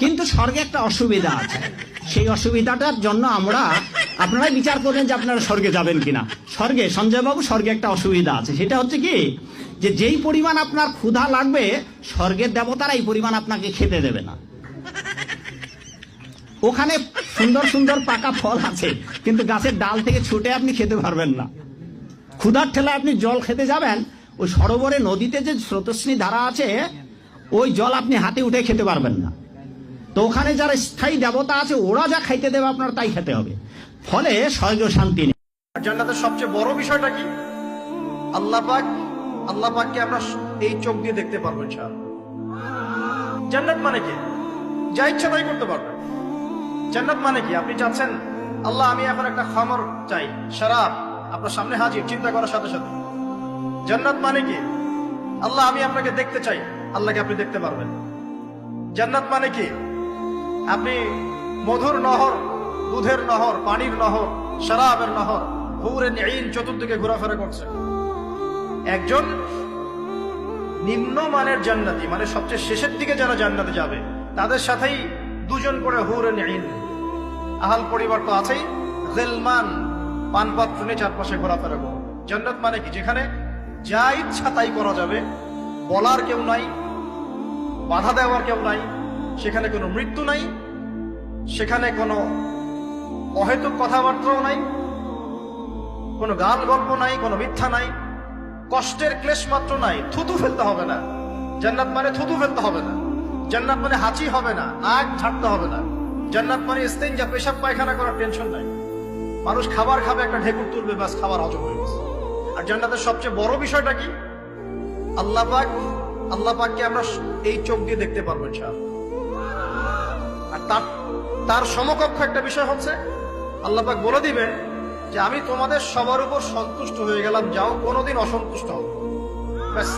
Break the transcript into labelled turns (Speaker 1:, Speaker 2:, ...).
Speaker 1: কিন্তু স্বর্গে একটা অসুবিধা আছে, সেই অসুবিধাটার জন্য আপনারাই বিচার করবেন যে আপনারা স্বর্গে যাবেন কিনা। স্বর্গে, সঞ্জয় বাবু, স্বর্গে একটা অসুবিধা আছে, সেটা হচ্ছে কি, যে যেই পরিমাণ আপনার ক্ষুধা লাগবে স্বর্গের দেবতারা এই পরিমাণ আপনাকে খেতে দেবে না। ওখানে সুন্দর সুন্দর পাকা ফল আছে, কিন্তু গাছের ডাল থেকে ছুটে আপনি খেতে পারবেন না। ক্ষুধার ঠেলায় আপনি জল খেতে যাবেন, ওই সরোবরে নদীতে যে স্রোতস্বিনী ধারা আছে, ওই জল আপনি হাতে উঠে খেতে পারবেন না। তো ওখানে যারা স্থায়ী দেবতা আছে, ওরা যা খাইতে দেবে আপনার তাই খেতে হবে, ফলে স্বর্গ শান্তি নেই।
Speaker 2: জান্নাতের সবচেয়ে বড় বিষয়টা কি? আল্লাহ পাককে আমরা এই চোখ দিয়ে দেখতে পারবো ইনশাআল্লাহ। জান্নাত মানে কি? যা ইচ্ছা তাই করতে পারবেন। জান্নাত মানে কি? আপনি চাচ্ছেন, আল্লাহ আমি এখন একটা খামর চাই, শরাব আপনার সামনে হাজির, চিন্তা করার সাথে সাথে। জান্নাত মানে কি? আল্লাহ আমি আপনাকে দেখতে চাই, আল্লাহকে আপনি দেখতে পারবেন। জান্নাত মানে কি? আপনি মধুর নহর, দুধের নহর, পানির নহর, শরাবের নহর, হুরে নিন চতুর্দিকে ঘোরাফেরা করছে। একজন নিম্নমানের জান্নাতি, মানে সবচেয়ে শেষের দিকে যারা জান্নাতে যাবে, তাদের সাথেই দুজন করে হুরে নিন, আহাল পরিবার তো আছেই, গিলমান পানপাত্র নিয়ে চারপাশে ঘোরাফেরা করবে। জান্নাত মানে কি? যেখানে যা ইচ্ছা তাই করা যাবে, বলার কেউ নাই, বাধা দেওয়ার কেউ নাই, সেখানে কোনো মৃত্যু নাই, সেখানে কোনো অহেতুক কথাবার্তাও নাই, কোনো গাল গল্প নাই, কোনো মিথ্যা নাই, কষ্টের ক্লেশ মাত্র নাই, থুতু ফেলতে হবে না। জান্নাত মানে থুতু ফেলতে হবে না। জান্নাত মানে হাঁচি হবে না, নাক ঝাড়তে হবে না। জান্নাত মানে ইস্তেঞ্জা, পেশাব পায়খানা করার টেনশন নাই। মানুষ খাবার খাবে, একটা ঢেকুর তুলবে, ব্যাস খাবার হজম হয়ে গেছে। আর জান্নাতের সবচেয়ে বড় বিষয়টা কি? আল্লাহ পাককে আমরা এই চোখ দিয়ে দেখতে পারবো ইনশাআল্লাহ। আর তার সমকক্ষ একটা বিষয় হচ্ছে, আল্লাহ পাক বলে দিবেন যে আমি তোমাদের সবার উপর সন্তুষ্ট হয়ে গেলাম, যাও কোনোদিন অসন্তুষ্ট হবে। ব্যাস,